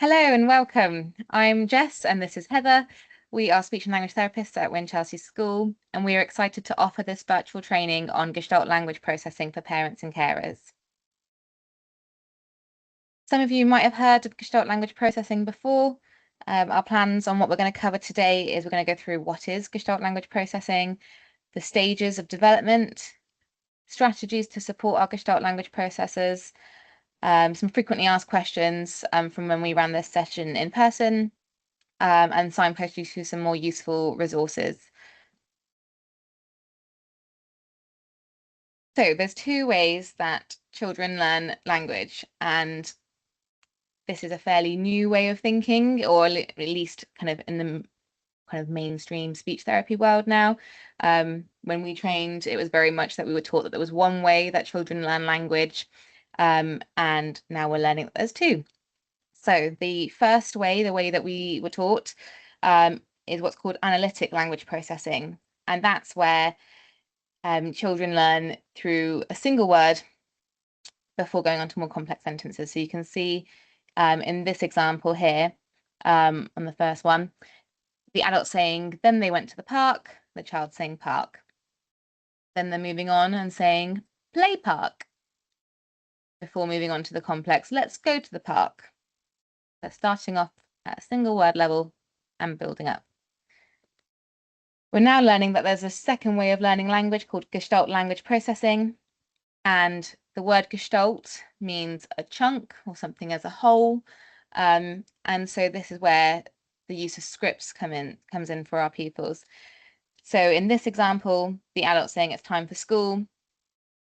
Hello and welcome. I'm Jess and this is Heather. We are speech and language therapists at Winchelsea School, and we are excited to offer this virtual training on Gestalt language processing for parents and carers. Some of you might have heard of Gestalt language processing before. Our plans on what we're going to cover today is we're going to go through what is Gestalt language processing, the stages of development, strategies to support our Gestalt language processors, some frequently asked questions from when we ran this session in person, and signpost you to some more useful resources. So there's two ways that children learn language, and this is a fairly new way of thinking, or at least kind of in the kind of mainstream speech therapy world now. When we trained, it was very much that we were taught that there was one way that children learn language, and now we're learning that there's two. So the first way, the way that we were taught, is what's called analytic language processing. And that's where children learn through a single word before going on to more complex sentences. So you can see in this example here, on the first one, the adult saying, then they went to the park, the child saying park. Then they're moving on and saying play park before moving on to the complex, let's go to the park. They're starting off at a single word level and building up. We're now learning that there's a second way of learning language called Gestalt language processing. And the word Gestalt means a chunk or something as a whole. And so this is where the use of scripts comes in for our pupils. So in this example, the adult's saying it's time for school,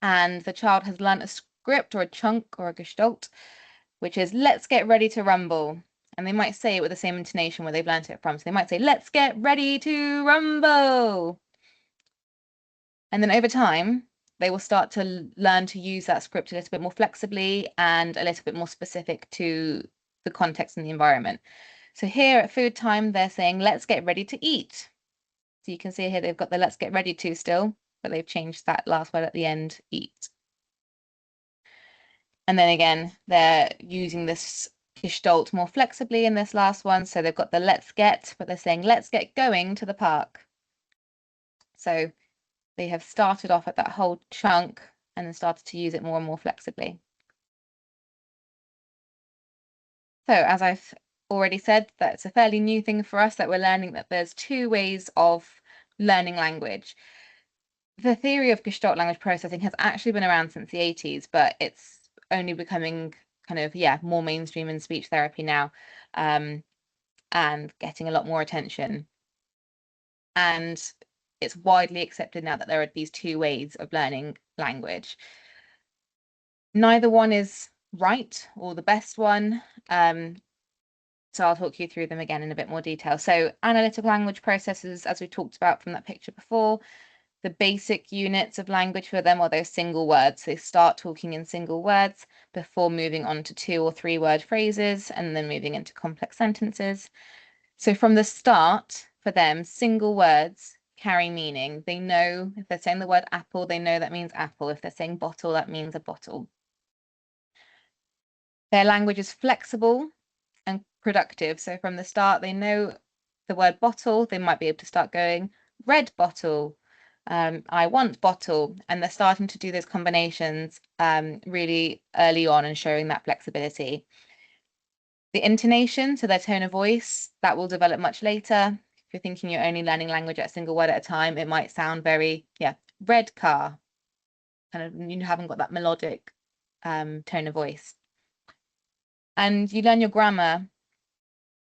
and the child has learnt a script or a chunk or a Gestalt, which is let's get ready to rumble. And they might say it with the same intonation where they've learnt it from. So they might say, let's get ready to rumble. And then over time, they will start to learn to use that script a little bit more flexibly and a little bit more specific to the context and the environment. So here at food time, they're saying, let's get ready to eat. So you can see here, they've got the let's get ready to still, but they've changed that last word at the end, eat. And then again, they're using this Gestalt more flexibly in this last one. So they've got the let's get, but they're saying, let's get going to the park. So they have started off at that whole chunk and then started to use it more and more flexibly. So as I've already said, that's a fairly new thing for us, that we're learning that there's two ways of learning language. The theory of Gestalt language processing has actually been around since the 80s, but it's only becoming kind of, more mainstream in speech therapy now, and getting a lot more attention. And it's widely accepted now that there are these two ways of learning language. Neither one is right or the best one. So I'll talk you through them again in a bit more detail. So analytical language processes, as we talked about from that picture before, the basic units of language for them are those single words. They start talking in single words before moving on to 2 or 3 word phrases and then moving into complex sentences. So from the start, for them, single words carry meaning. They know if they're saying the word apple, they know that means apple. If they're saying bottle, that means a bottle. Their language is flexible and productive. So from the start, they know the word bottle, they might be able to start going red bottle, I want bottle, and they're starting to do those combinations really early on and showing that flexibility. The intonation, so their tone of voice, that will develop much later. If you're thinking you're only learning language at a single word at a time, it might sound very, red car, kind of, you haven't got that melodic tone of voice. And you learn your grammar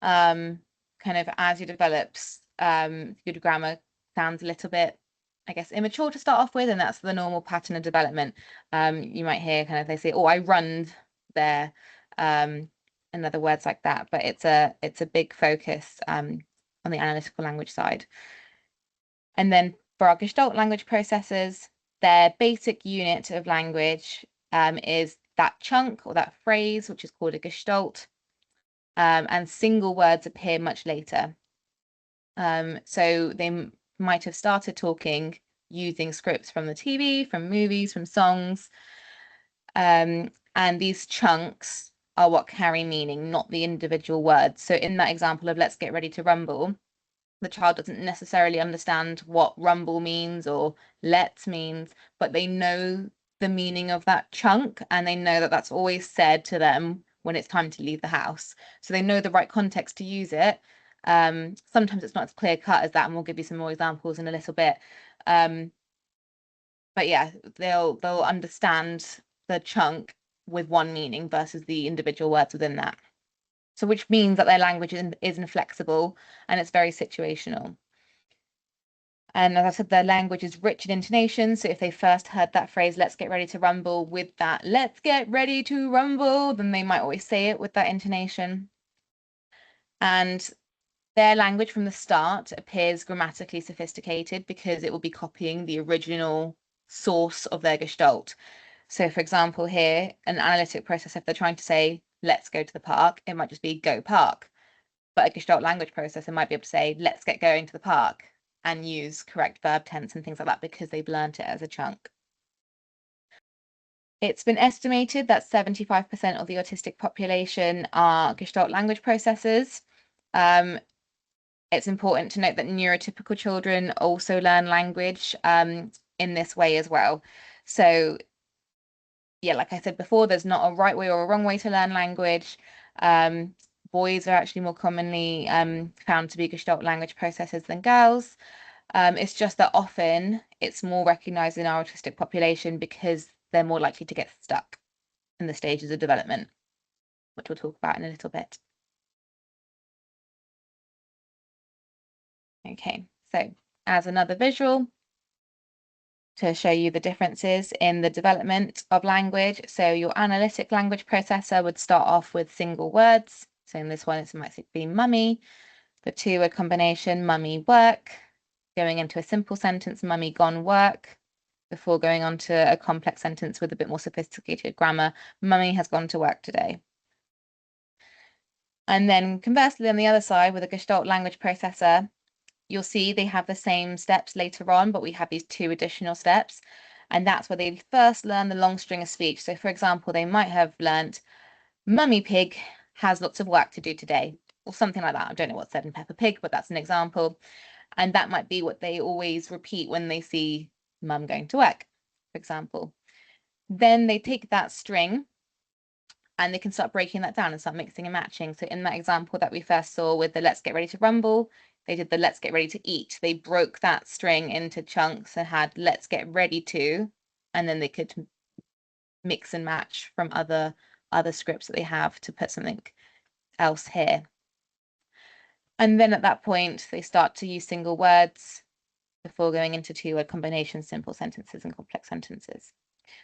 kind of as you develop. Good grammar sounds a little bit, I guess, immature to start off with, and that's the normal pattern of development. You might hear kind of, they say, oh, I run there, and other words like that, but it's a big focus on the analytical language side. And then for our Gestalt language processors, their basic unit of language is that chunk or that phrase, which is called a Gestalt, and single words appear much later. So they might have started talking using scripts from the TV, from movies, from songs, and these chunks are what carry meaning, not the individual words. So in that example of let's get ready to rumble, the child doesn't necessarily understand what rumble means or let's means, but they know the meaning of that chunk, and they know that that's always said to them when it's time to leave the house. So they know the right context to use it. Sometimes it's not as clear cut as that, and we'll give you some more examples in a little bit. But yeah, they'll understand the chunk with one meaning versus the individual words within that. So which means that their language is inflexible and it's very situational. And as I said, their language is rich in intonation. So if they first heard that phrase, let's get ready to rumble, with that, let's get ready to rumble, then they might always say it with that intonation. And their language from the start appears grammatically sophisticated because it will be copying the original source of their gestalt. So for example, here, an analytic process, if they're trying to say, let's go to the park, it might just be go park. But a Gestalt language processor might be able to say, let's get going to the park, and use correct verb tense and things like that because they've learned it as a chunk. It's been estimated that 75% of the autistic population are Gestalt language processors. It's important to note that neurotypical children also learn language in this way as well. So yeah, like I said before, there's not a right way or a wrong way to learn language. Boys are actually more commonly found to be Gestalt language processors than girls. It's just that often it's more recognized in our autistic population because they're more likely to get stuck in the stages of development, which we'll talk about in a little bit. Okay, so as another visual to show you the differences in the development of language. So your analytic language processor would start off with single words. So in this one, it might be mummy. The two-word combination, mummy work. Going into a simple sentence, mummy gone work. Before going on to a complex sentence with a bit more sophisticated grammar, mummy has gone to work today. And then conversely, on the other side, with a Gestalt language processor, you'll see they have the same steps later on, but we have these two additional steps. And that's where they first learn the long string of speech. So for example, they might have learnt, mummy pig has lots of work to do today, or something like that. I don't know what's said in Peppa Pig, but that's an example. And that might be what they always repeat when they see mum going to work, for example. Then they take that string and they can start breaking that down and start mixing and matching. So in that example that we first saw with the let's get ready to rumble, they did the let's get ready to eat. They broke that string into chunks and had let's get ready to, and then they could mix and match from other scripts that they have to put something else here. And then at that point, they start to use single words before going into two-word combinations, simple sentences, and complex sentences.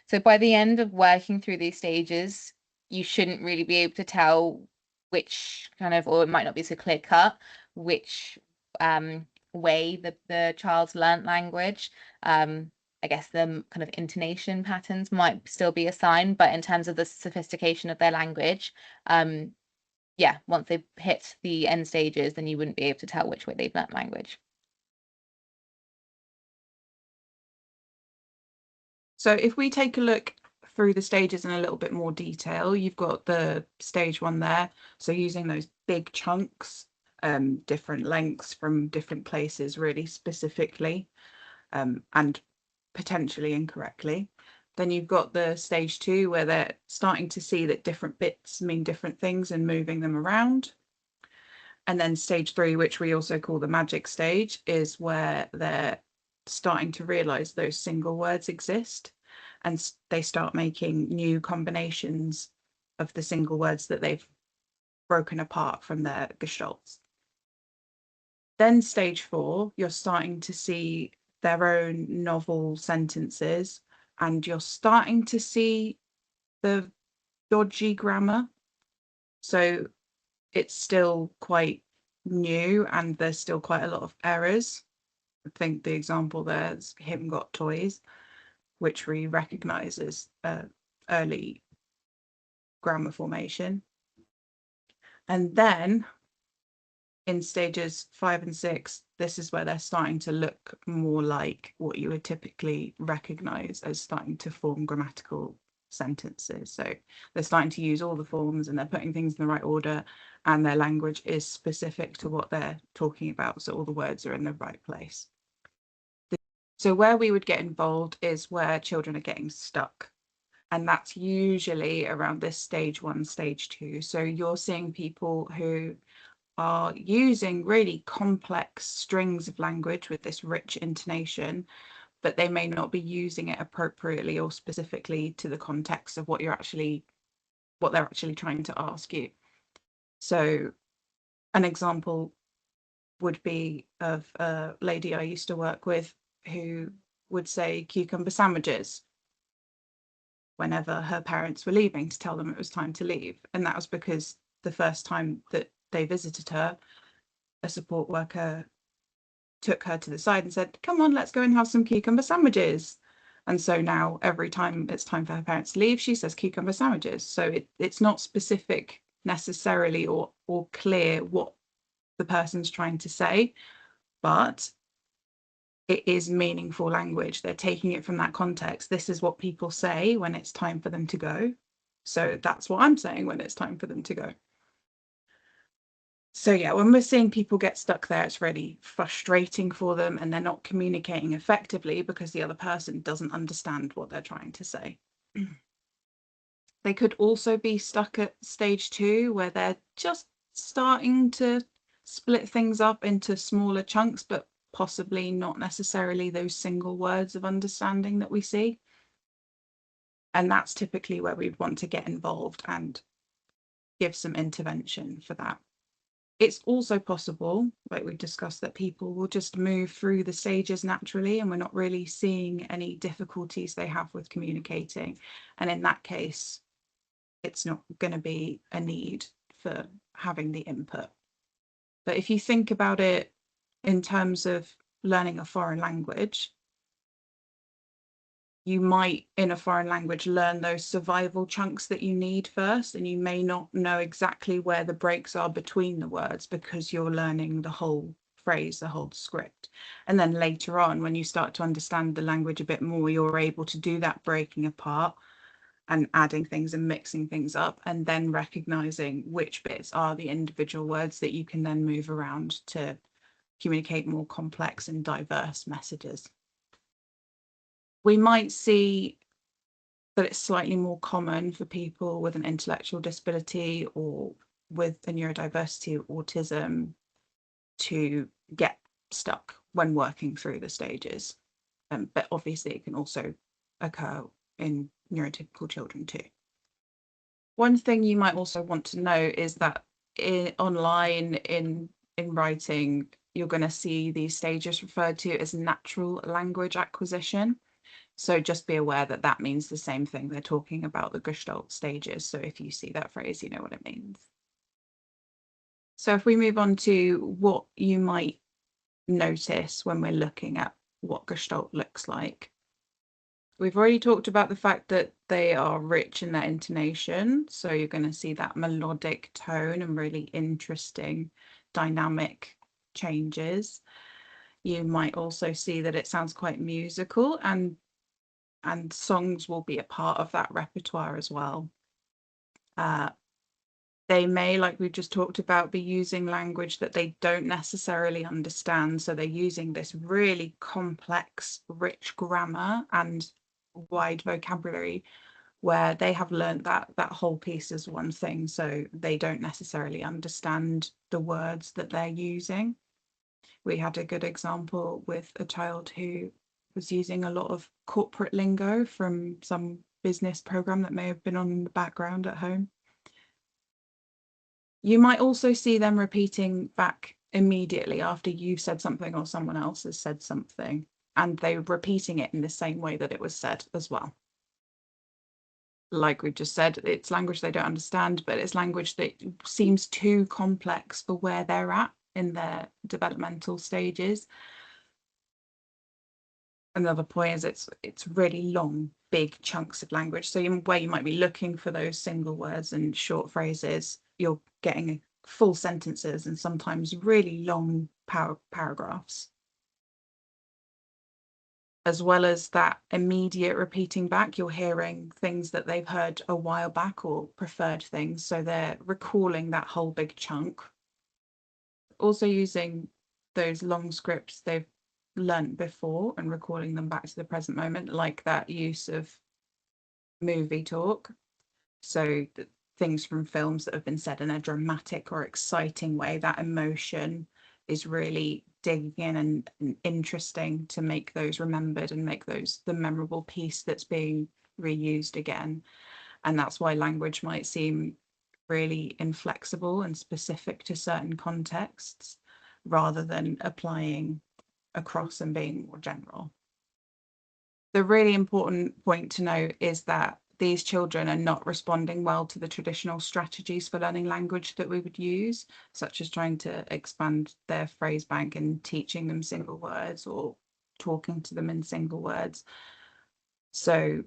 So by the end of working through these stages, you shouldn't really be able to tell which kind of, or it might not be so clear cut, which way the child's learnt language. I guess the kind of intonation patterns might still be a sign, but in terms of the sophistication of their language, yeah, once they've hit the end stages, then you wouldn't be able to tell which way they've learnt language. So if we take a look through the stages in a little bit more detail, you've got the stage one there. So using those big chunks, different lengths from different places really specifically, and potentially incorrectly. Then you've got the stage two where they're starting to see that different bits mean different things and moving them around. And then stage three, which we also call the magic stage, is where they're starting to realize those single words exist and they start making new combinations of the single words that they've broken apart from their gestalts. Then stage four, you're starting to see their own novel sentences and you're starting to see the dodgy grammar. So it's still quite new and there's still quite a lot of errors. I think the example there is him got toys, which we recognize as early grammar formation. And then in stages 5 and 6, this is where they're starting to look more like what you would typically recognize as starting to form grammatical sentences. So they're starting to use all the forms and they're putting things in the right order, and their language is specific to what they're talking about. So all the words are in the right place. So where we would get involved is where children are getting stuck. And that's usually around this stage 1, stage 2. So you're seeing people who are using really complex strings of language with this rich intonation, but they may not be using it appropriately or specifically to the context of what they're actually trying to ask you. So an example would be of a lady I used to work with who would say cucumber sandwiches whenever her parents were leaving to tell them it was time to leave. And that was because the first time that they visited her, a support worker took her to the side and said, come on, let's go and have some cucumber sandwiches. And so now every time it's time for her parents to leave, she says cucumber sandwiches. So it's not specific necessarily or clear what the person's trying to say, but it is meaningful language. They're taking it from that context. This is what people say when it's time for them to go. So that's what I'm saying when it's time for them to go. So yeah, when we're seeing people get stuck there, it's really frustrating for them and they're not communicating effectively because the other person doesn't understand what they're trying to say. They could also be stuck at stage 2 where they're just starting to split things up into smaller chunks, but possibly not necessarily those single words of understanding that we see. And that's typically where we'd want to get involved and give some intervention for that. It's also possible, like we discussed, that people will just move through the stages naturally and we're not really seeing any difficulties they have with communicating. And in that case, it's not going to be a need for having the input. But if you think about it in terms of learning a foreign language, you might, in a foreign language, learn those survival chunks that you need first, and you may not know exactly where the breaks are between the words because you're learning the whole phrase, the whole script. And then later on, when you start to understand the language a bit more, you're able to do that breaking apart and adding things and mixing things up, and then recognizing which bits are the individual words that you can then move around to communicate more complex and diverse messages. We might see that it's slightly more common for people with an intellectual disability or with a neurodiversity or autism to get stuck when working through the stages. But obviously it can also occur in neurotypical children too. One thing you might also want to know is that online in writing, you're going to see these stages referred to as natural language acquisition. So just be aware that that means the same thing. They're talking about the Gestalt stages. So if you see that phrase, you know what it means. So if we move on to what you might notice when we're looking at what Gestalt looks like. We've already talked about the fact that they are rich in their intonation. So you're going to see that melodic tone and really interesting dynamic changes. You might also see that it sounds quite musical, and songs will be a part of that repertoire as well. They may, like we've just talked about, be using language that they don't necessarily understand. So they're using this really complex, rich grammar and wide vocabulary where they have learned that whole piece is one thing. So they don't necessarily understand the words that they're using. We had a good example with a child who was using a lot of corporate lingo from some business program that may have been on in the background at home. You might also see them repeating back immediately after you've said something or someone else has said something, and they're repeating it in the same way that it was said as well. Like we've just said, it's language they don't understand, but it's language that seems too complex for where they're at in their developmental stages. Another point is it's really long, big chunks of language. So where you might be looking for those single words and short phrases, you're getting full sentences and sometimes really long paragraphs. as well as that immediate repeating back, you're hearing things that they've heard a while back or preferred things. So they're recalling that whole big chunk. Also using those long scripts they've learnt before and recalling them back to the present moment, like that use of movie talk. So things from films that have been said in a dramatic or exciting way, that emotion is really digging in and interesting to make those remembered and make those the memorable piece that's being reused again. And that's why language might seem really inflexible and specific to certain contexts rather than applying across and being more general. The really important point to note is that these children are not responding well to the traditional strategies for learning language that we would use, such as trying to expand their phrase bank and teaching them single words or talking to them in single words. So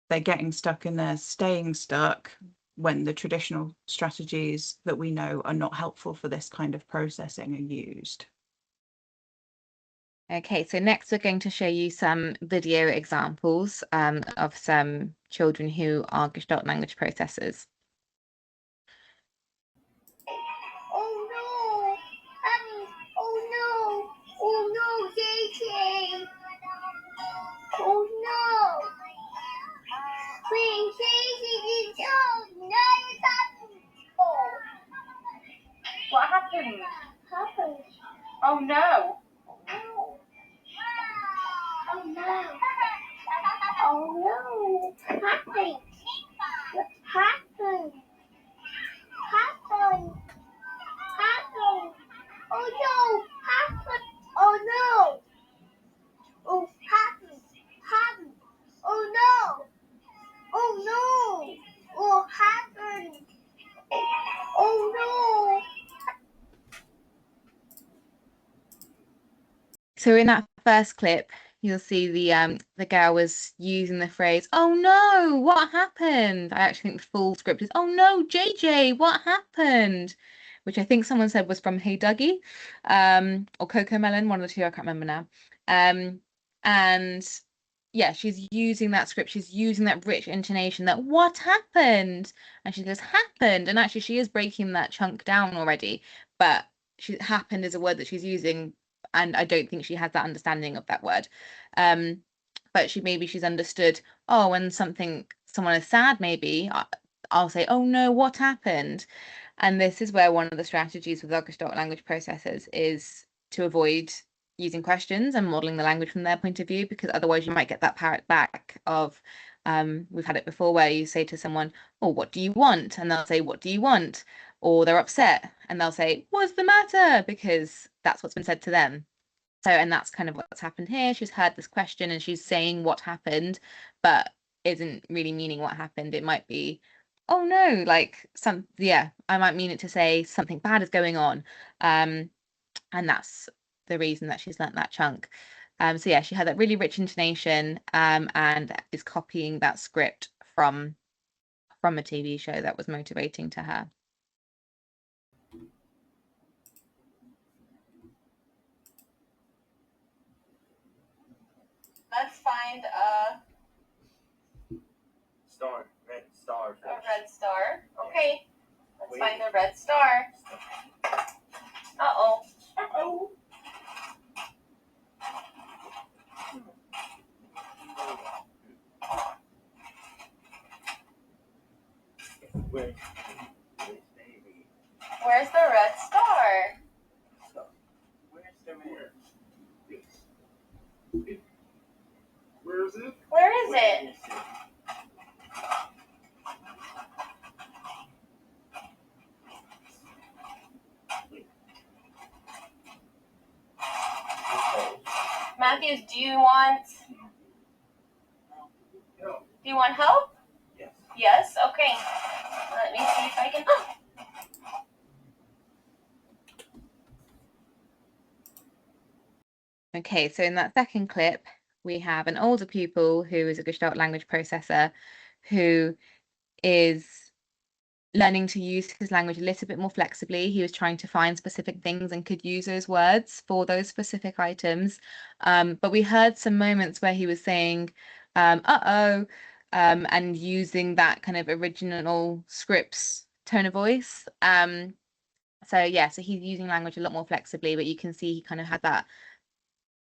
they're getting stuck and they're staying stuck when the traditional strategies that we know are not helpful for this kind of processing are used. Okay, so next we're going to show you some video examples of some children who are Gestalt language processors. Oh no! Oh no! Oh no, JJ! Oh no! Please, JJ, no! No, it's happened! Oh. What happened? Happened. Oh no! Oh no! Oh no! Oh no! What happened? What happened? Happened! Happened! Oh no! Happened! Oh no! Oh, happened! Happened! Oh no! Oh no! Oh, happened! Oh no! So in that first clip, you'll see the girl was using the phrase, "Oh no, what happened?" I actually think the full script is, "Oh no, JJ, what happened?" Which I think someone said was from Hey Dougie, or Coco Melon, one of the two, I can't remember now. And yeah, she's using that script, she's using that rich intonation that what happened? And she goes, happened. And actually she is breaking that chunk down already, but she happened is a word that she's using, and I don't think she has that understanding of that word. But she's understood, oh, when someone is sad, maybe I'll say, oh no, what happened? And this is where one of the strategies with Gestalt language processors is to avoid using questions and modeling the language from their point of view, because otherwise you might get that parrot back of, we've had it before where you say to someone, oh, what do you want? And they'll say, what do you want? Or they're upset and they'll say, what's the matter? Because that's what's been said to them. So, and that's kind of what's happened here. She's heard this question and she's saying what happened, but isn't really meaning what happened. It might be, oh no, like I might mean it to say something bad is going on. And that's the reason that she's learnt that chunk. So yeah, she had that really rich intonation, and is copying that script from a TV show that was motivating to her. Let's find a star, red star. a red star. Okay. Let's find a red star. Uh-oh. Uh-oh. Where's Where's the red star? Where's the red? Where is it? Where is it? Matthews, do you want help? Yes. Yes? Okay. Let me see if I can. Okay, so in that second clip, we have an older pupil who is a Gestalt language processor who is learning to use his language a little bit more flexibly. He was trying to find specific things and could use those words for those specific items. But we heard some moments where he was saying, uh-oh, and using that kind of original scripts tone of voice. So yeah, so he's using language a lot more flexibly, but you can see he kind of had that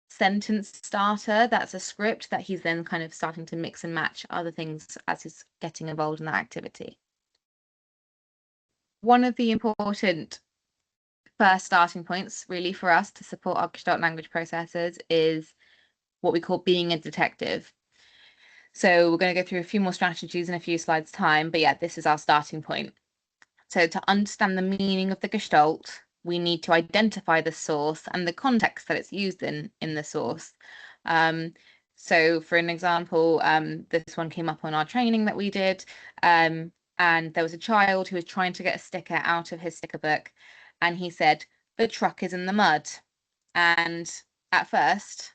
sentence starter that's a script that he's then kind of starting to mix and match other things as he's getting involved in that activity. One of the important first starting points really for us to support our Gestalt language processors is what we call being a detective. So we're going to go through a few more strategies in a few slides time, but yeah, this is our starting point. So to understand the meaning of the Gestalt, we need to identify the source and the context that it's used in the source. So for an example, this one came up on our training that we did, and there was a child who was trying to get a sticker out of his sticker book, and he said, "The truck is in the mud." And at first,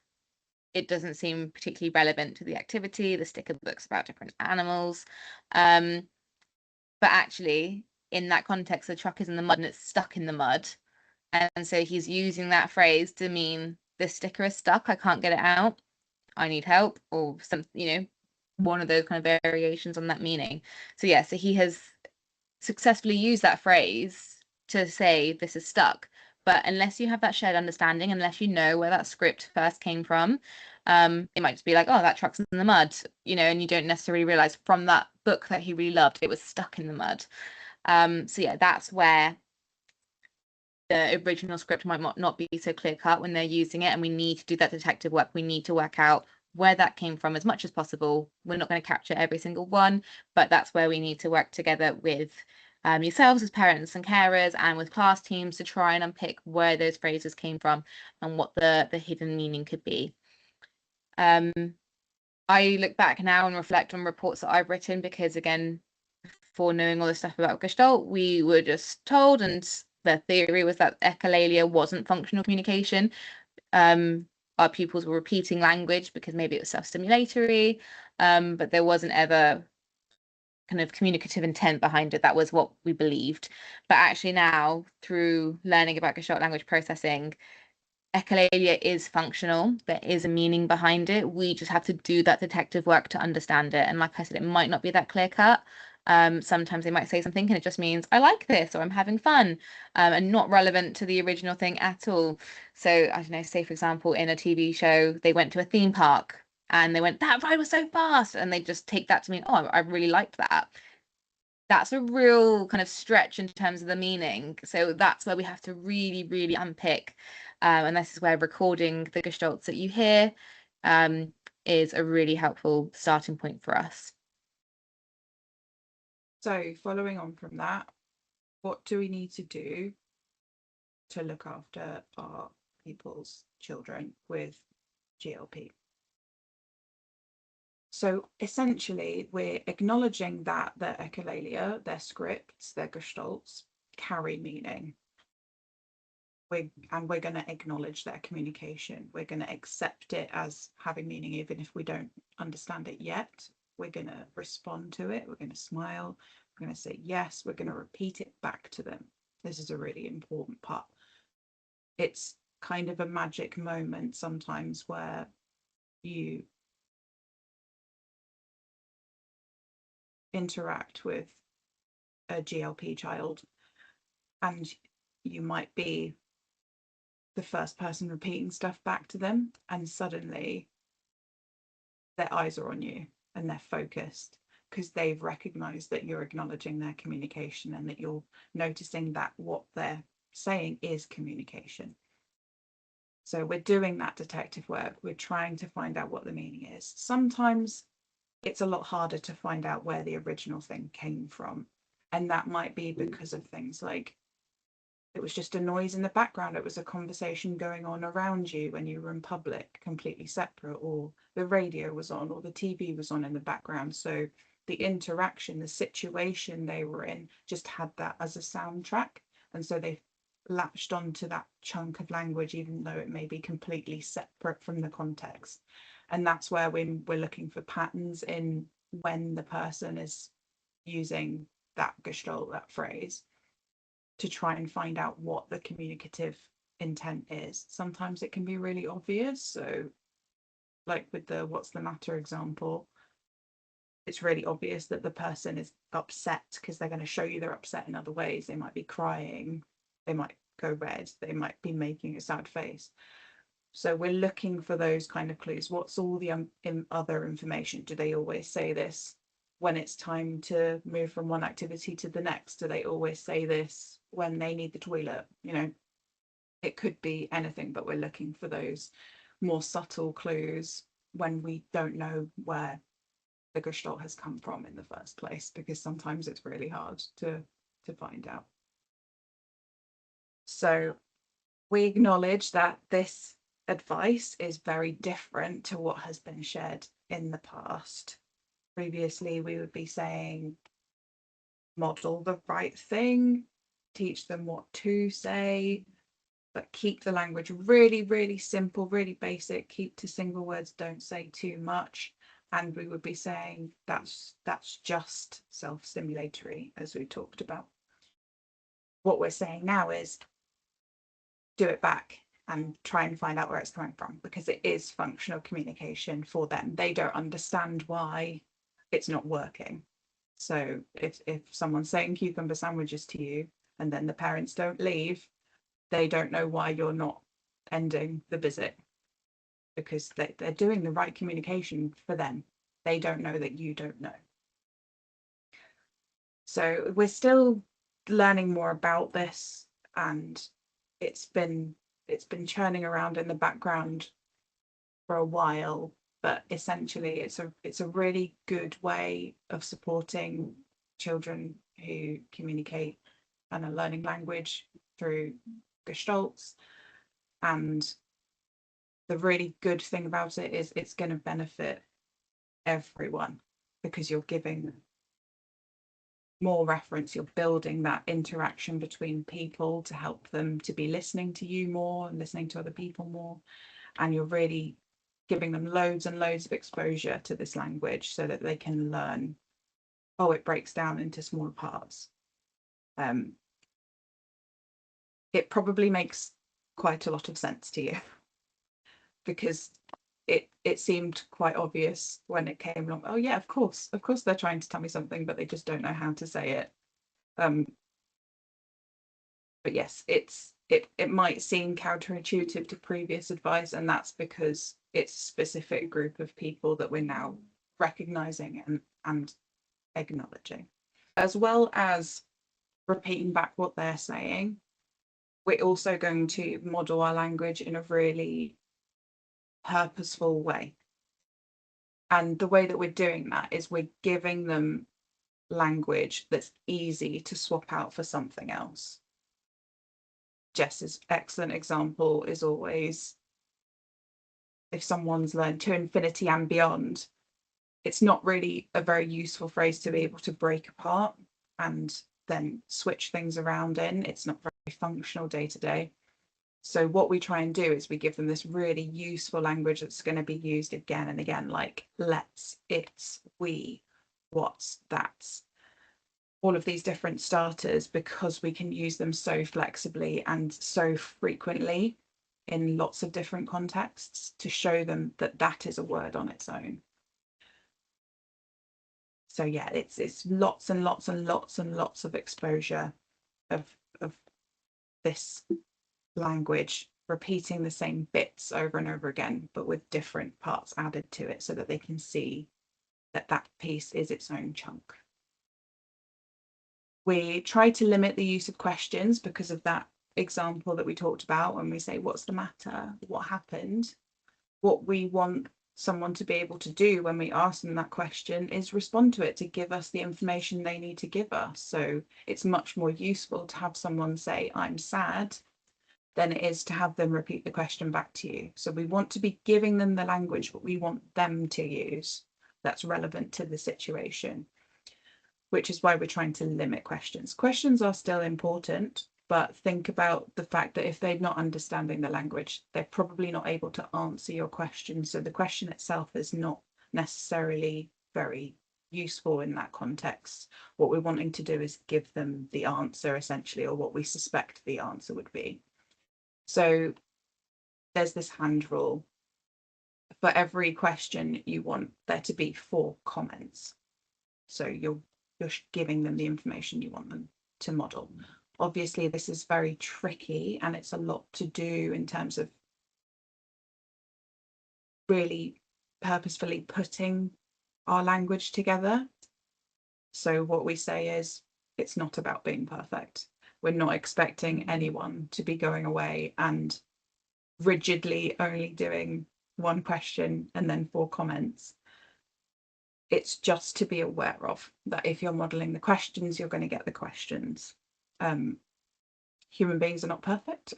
it doesn't seem particularly relevant to the activity. The sticker book's about different animals. But actually, in that context, the truck is in the mud and it's stuck in the mud. And so he's using that phrase to mean the sticker is stuck, I can't get it out, I need help, or some, one of those kind of variations on that meaning. So yeah, so he has successfully used that phrase to say this is stuck. But unless you have that shared understanding, unless you know where that script first came from, it might just be like, oh, that truck's in the mud, and you don't necessarily realize from that book that he really loved, it was stuck in the mud. So yeah, that's where the original script might not be so clear cut when they're using it, and we need to do that detective work. We need to work out where that came from as much as possible. We're not going to capture every single one, but that's where we need to work together with yourselves as parents and carers and with class teams to try and unpick where those phrases came from and what the hidden meaning could be. I look back now and reflect on reports that I've written because, again, before knowing all this stuff about Gestalt, we were just told, and the theory was that echolalia wasn't functional communication. Our pupils were repeating language because maybe it was self-stimulatory, but there wasn't ever kind of communicative intent behind it. That was what we believed. But actually now, through learning about Gestalt language processing, echolalia is functional. There is a meaning behind it. We just have to do that detective work to understand it. And like I said, it might not be that clear cut. Sometimes they might say something and it just means I like this or I'm having fun, and not relevant to the original thing at all. So I don't know, say for example, in a TV show, they went to a theme park and they went, that ride was so fast. And they just take that to mean, oh, I really liked that. That's a real kind of stretch in terms of the meaning. So that's where we have to really, really unpick. And this is where recording the gestalts that you hear is a really helpful starting point for us. So following on from that, what do we need to do to look after our people's children with GLP? So essentially, we're acknowledging that their echolalia, their scripts, their gestalts carry meaning. We're going to acknowledge their communication. We're going to accept it as having meaning, even if we don't understand it yet. We're going to respond to it. We're going to smile. We're going to say yes. We're going to repeat it back to them. This is a really important part. It's kind of a magic moment sometimes where you interact with a GLP child and you might be the first person repeating stuff back to them, and suddenly their eyes are on you and they're focused because they've recognized that you're acknowledging their communication and that you're noticing that what they're saying is communication. So we're doing that detective work. We're trying to find out what the meaning is. Sometimes it's a lot harder to find out where the original thing came from. And that might be because of things like it was just a noise in the background. It was a conversation going on around you when you were in public, completely separate, or the radio was on or the TV was on in the background. So the interaction, the situation they were in just had that as a soundtrack. And so they latched onto that chunk of language, even though it may be completely separate from the context. And that's where we're looking for patterns in when the person is using that Gestalt, that phrase, to try and find out what the communicative intent is. Sometimes it can be really obvious. So like with the what's the matter example, it's really obvious that the person is upset because they're going to show you they're upset in other ways. They might be crying, they might go red, they might be making a sad face. So we're looking for those kind of clues. What's all the other information? Do they always say this when it's time to move from one activity to the next? Do they always say this when they need the toilet? You know, it could be anything, but we're looking for those more subtle clues when we don't know where the Gestalt has come from in the first place, because sometimes it's really hard to find out. So we acknowledge that this advice is very different to what has been shared in the past. Previously, we would be saying, model the right thing, teach them what to say, but keep the language really, really simple, really basic, keep to single words, don't say too much. And we would be saying that's just self-stimulatory, as we talked about. What we're saying now is do it back and try and find out where it's coming from, because it is functional communication for them. They don't understand why it's not working. So if someone's saying cucumber sandwiches to you and then the parents don't leave, they don't know why you're not ending the visit, because they're doing the right communication for them. They don't know that you don't know. So we're still learning more about this, and it's been churning around in the background for a while, but essentially it's a really good way of supporting children who communicate and are learning language through gestalts. And the really good thing about it is it's going to benefit everyone, because you're giving more reference, you're building that interaction between people to help them to be listening to you more and listening to other people more, and you're really giving them loads and loads of exposure to this language so that they can learn, oh, it breaks down into smaller parts. It probably makes quite a lot of sense to you, because it seemed quite obvious when it came along. Oh yeah, of course they're trying to tell me something, but they just don't know how to say it. But yes, it might seem counterintuitive to previous advice, and that's because it's a specific group of people that we're now recognizing and acknowledging. As well as repeating back what they're saying, we're also going to model our language in a really purposeful way. And the way that we're doing that is we're giving them language that's easy to swap out for something else. Jess's excellent example is always, if someone's learned to infinity and beyond, it's not really a very useful phrase to be able to break apart and then switch things around in. It's not very functional day to day. So what we try and do is we give them this really useful language that's going to be used again and again, like let's, it's, we, what's, that's. All of these different starters, because we can use them so flexibly and so frequently in lots of different contexts to show them that that is a word on its own. So yeah, it's lots and lots and lots and lots of exposure of this language, repeating the same bits over and over again, but with different parts added to it so that they can see that that piece is its own chunk. We try to limit the use of questions because of that example that we talked about when we say, what's the matter? What happened? What we want someone to be able to do when we ask them that question is respond to it, to give us the information they need to give us. So it's much more useful to have someone say, I'm sad, than it is to have them repeat the question back to you. So we want to be giving them the language, but we want them to use that's relevant to the situation, which is why we're trying to limit questions. Questions are still important, but think about the fact that if they're not understanding the language, they're probably not able to answer your question. So the question itself is not necessarily very useful in that context. What we're wanting to do is give them the answer essentially, or what we suspect the answer would be. So there's this hand rule. For every question, you want there to be 4 comments. So you're giving them the information you want them to model. Obviously, this is very tricky, and it's a lot to do in terms of really purposefully putting our language together. So what we say is, it's not about being perfect. We're not expecting anyone to be going away and rigidly only doing 1 question and then 4 comments. It's just to be aware of that if you're modeling the questions, you're going to get the questions. Human beings are not perfect.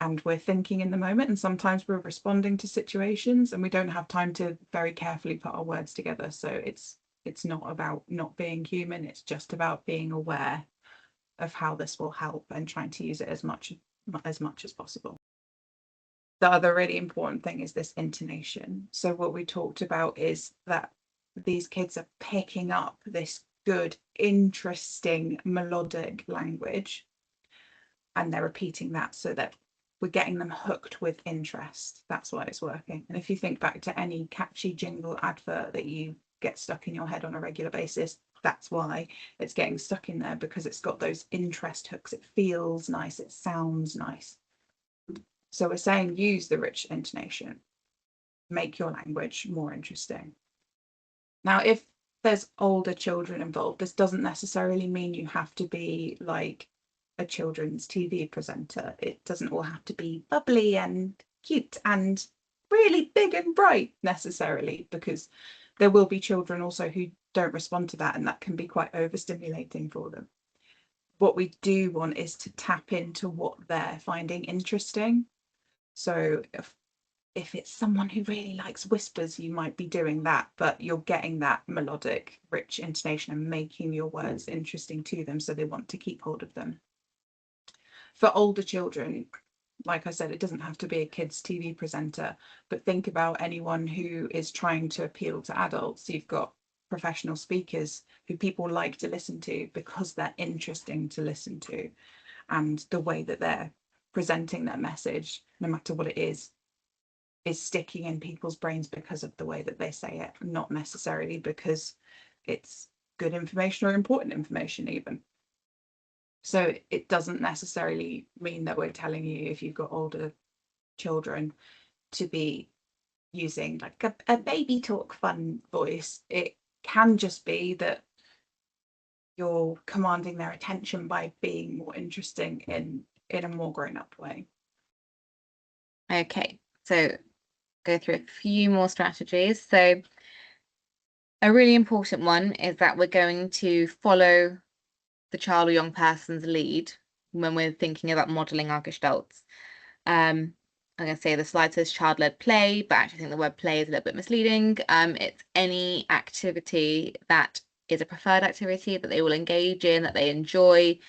And we're thinking in the moment, and sometimes we're responding to situations and we don't have time to very carefully put our words together. So it's not about not being human, it's just about being aware of how this will help and trying to use it as much as possible. The other really important thing is this intonation. So what we talked about is that these kids are picking up this good, interesting, melodic language, and they're repeating that so that we're getting them hooked with interest. That's why it's working. And if you think back to any catchy jingle advert that you get stuck in your head on a regular basis, that's why it's getting stuck in there, because it's got those interest hooks. It feels nice, it sounds nice. So we're saying use the rich intonation, make your language more interesting. Now, if there's older children involved, this doesn't necessarily mean you have to be like a children's TV presenter. It doesn't all have to be bubbly and cute and really big and bright necessarily, because there will be children also who don't respond to that, and that can be quite overstimulating for them. What we do want is to tap into what they're finding interesting. So if it's someone who really likes whispers, you might be doing that, but you're getting that melodic, rich intonation and making your words interesting to them so they want to keep hold of them. For older children, like I said, it doesn't have to be a kids' TV presenter, but think about anyone who is trying to appeal to adults. You've got professional speakers who people like to listen to because they're interesting to listen to, and the way that they're presenting their message, no matter what it is sticking in people's brains because of the way that they say it, not necessarily because it's good information or important information even. So it doesn't necessarily mean that we're telling you, if you've got older children, to be using like a baby talk fun voice. It can just be that you're commanding their attention by being more interesting in a more grown-up way. Okay, so go through a few more strategies. So a really important one is that we're going to follow the child or young person's lead when we're thinking about modeling our gestalts. I'm going to say the slide says child-led play, but actually I think the word play is a little bit misleading. It's any activity that is a preferred activity that they will engage in, that they enjoy,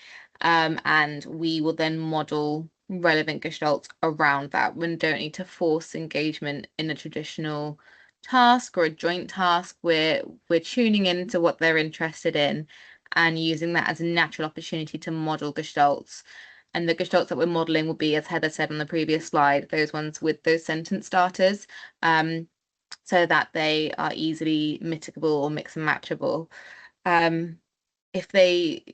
and we will then model relevant gestalts around that. We don't need to force engagement in a traditional task or a joint task. We're tuning into what they're interested in and using that as a natural opportunity to model gestalts. And the gestalts that we're modeling will be, as Heather said on the previous slide, those ones with those sentence starters, so that they are easily mitigable or mix and matchable. If they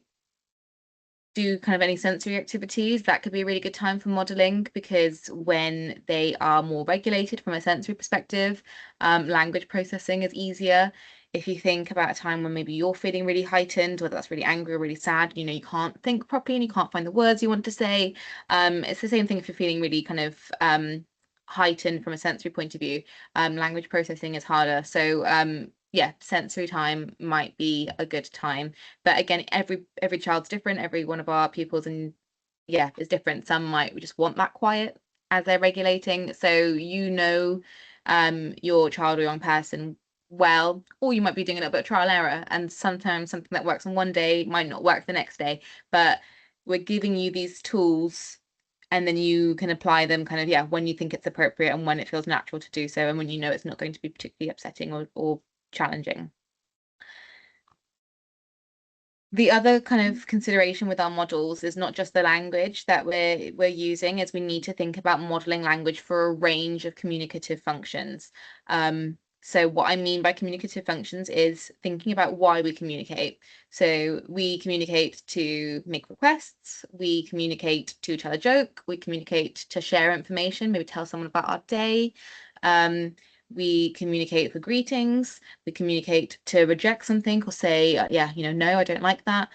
do kind of any sensory activities, that could be a really good time for modeling, because when they are more regulated from a sensory perspective, language processing is easier. If you think about a time when maybe you're feeling really heightened, whether that's really angry or really sad, you know, you can't think properly and you can't find the words you want to say. It's the same thing if you're feeling really kind of heightened from a sensory point of view. Language processing is harder. So yeah, sensory time might be a good time. But again, every child's different. Every one of our pupils is different. Some might just want that quiet as they're regulating. So your child or young person well, or you might be doing a little bit of trial error, and sometimes something that works on one day might not work the next day. But we're giving you these tools, and then you can apply them kind of when you think it's appropriate and when it feels natural to do so, and when you know it's not going to be particularly upsetting or challenging. The other kind of consideration with our models is not just the language that we're using, as we need to think about modeling language for a range of communicative functions. So what I mean by communicative functions is thinking about why we communicate. So we communicate to make requests, we communicate to tell a joke, we communicate to share information, maybe tell someone about our day. We communicate for greetings, we communicate to reject something or say, yeah, no, I don't like that.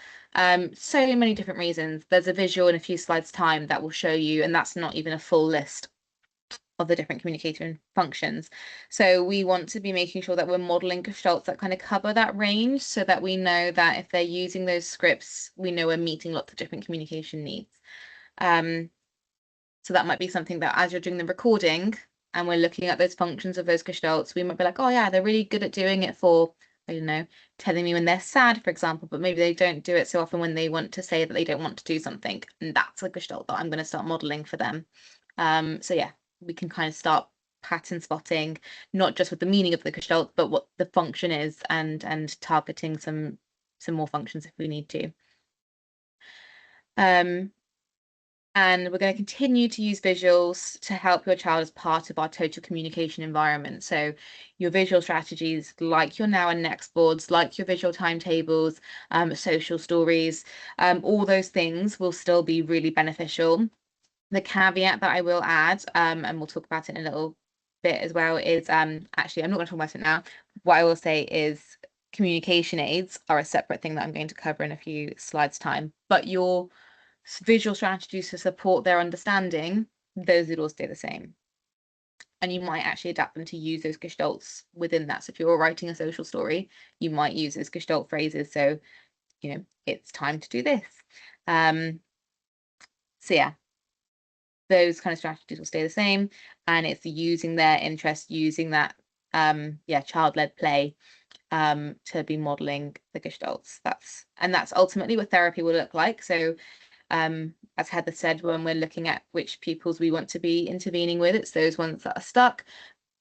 So many different reasons. There's a visual in a few slides' time that will show you, and that's not even a full list of the different communication functions. So we want to be making sure that we're modeling gestalts that kind of cover that range so that we know that if they're using those scripts, we know we're meeting lots of different communication needs. So that might be something that as you're doing the recording and we're looking at those functions of those gestalts, we might be like, oh yeah, they're really good at doing it for, I don't know, telling me when they're sad, for example, but maybe they don't do it so often when they want to say that they don't want to do something. And that's a gestalt that I'm going to start modeling for them. So yeah, we can kind of start pattern spotting, not just with the meaning of the gestalt, but what the function is and targeting some more functions if we need to. And we're going to continue to use visuals to help your child as part of our total communication environment. So your visual strategies, like your now and next boards, like your visual timetables, social stories, all those things will still be really beneficial. The caveat that I will add, and we'll talk about it in a little bit as well, is actually, I'm not going to talk about it now. What I will say is communication aids are a separate thing that I'm going to cover in a few slides' time, but your visual strategies to support their understanding, those would all stay the same. And you might actually adapt them to use those gestalts within that. So if you're writing a social story, you might use those gestalt phrases. So, it's time to do this. So yeah, those kind of strategies will stay the same. And it's using their interest, using that child-led play to be modeling the gestalts. That's ultimately what therapy will look like. So as Heather said, when we're looking at which pupils we want to be intervening with, it's those ones that are stuck.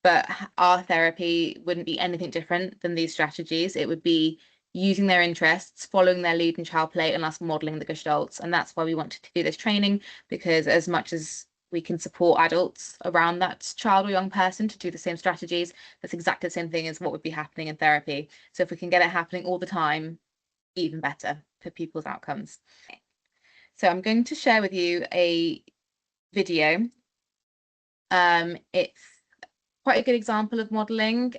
But our therapy wouldn't be anything different than these strategies. It would be using their interests, following their lead in child play, and us modeling the gestalts. And that's why we wanted to do this training, because as much as we can support adults around that child or young person to do the same strategies, that's exactly the same thing as what would be happening in therapy. So if we can get it happening all the time, even better for people's outcomes. So I'm going to share with you a video. It's quite a good example of modeling.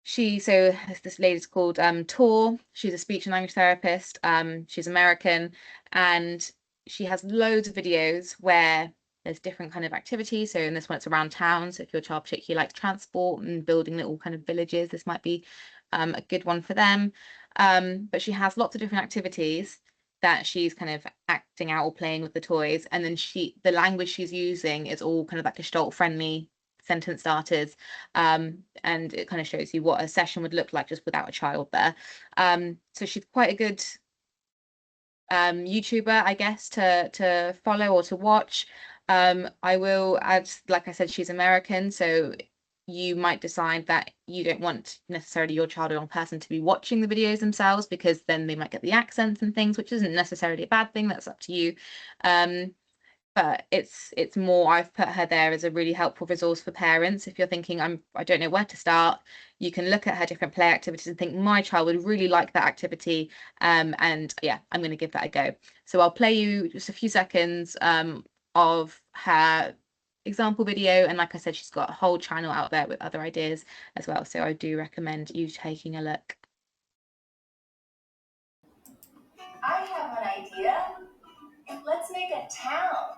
This lady's called Tor. She's a speech and language therapist. She's American, and she has loads of videos where there's different kind of activities. So in this one, it's around town. So if your child particularly likes transport and building little kind of villages, this might be a good one for them. But she has lots of different activities that she's kind of acting out or playing with the toys, and then the language she's using is all kind of like Gestalt friendly sentence starters, and it kind of shows you what a session would look like just without a child there. So she's quite a good YouTuber, I guess, to follow or to watch. I will add, like I said, she's American, so you might decide that you don't want necessarily your child or young person to be watching the videos themselves, because then they might get the accents and things, which isn't necessarily a bad thing. That's up to you. But it's more, I've put her there as a really helpful resource for parents. If you're thinking, I don't know where to start, you can look at her different play activities and think, my child would really like that activity. And yeah, I'm going to give that a go. So I'll play you just a few seconds of her example video. And like I said, she's got a whole channel out there with other ideas as well. So I do recommend you taking a look. I have an idea. Let's make a town.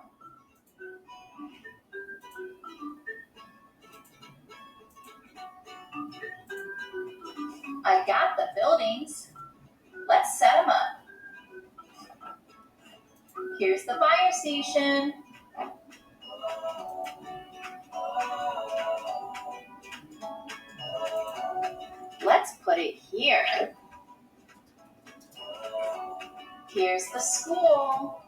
I got the buildings. Let's set them up. Here's the fire station. Let's put it here. Here's the school.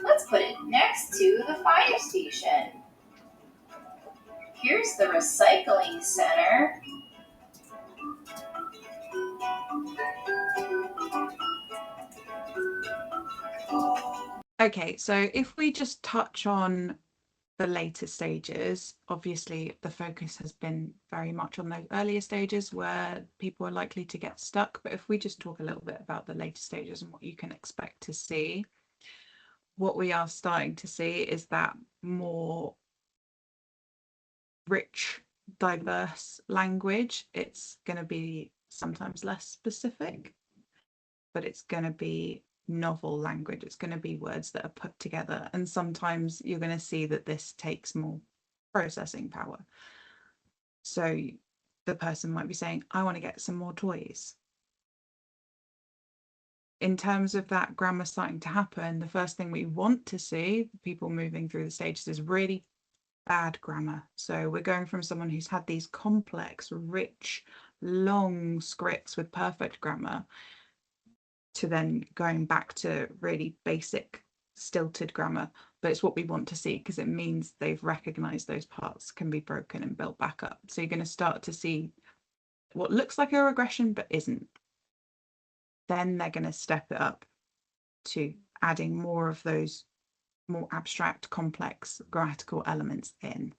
Let's put it next to the fire station. Okay, so if we just touch on the later stages, obviously the focus has been very much on those earlier stages where people are likely to get stuck. But if we just talk a little bit about the later stages and what you can expect to see, what we are starting to see is that more rich, diverse language. It's going to be sometimes less specific, but it's going to be novel language. It's going to be words that are put together. And sometimes you're going to see that this takes more processing power. So the person might be saying, I want to get some more toys. In terms of that grammar starting to happen, the first thing we want to see, people moving through the stages, is really bad grammar. So we're going from someone who's had these complex, rich, long scripts with perfect grammar to then going back to really basic, stilted grammar. But it's what we want to see because it means they've recognized those parts can be broken and built back up. So you're going to start to see what looks like a regression but isn't. Then they're going to step it up to adding more of those more abstract, complex grammatical elements in.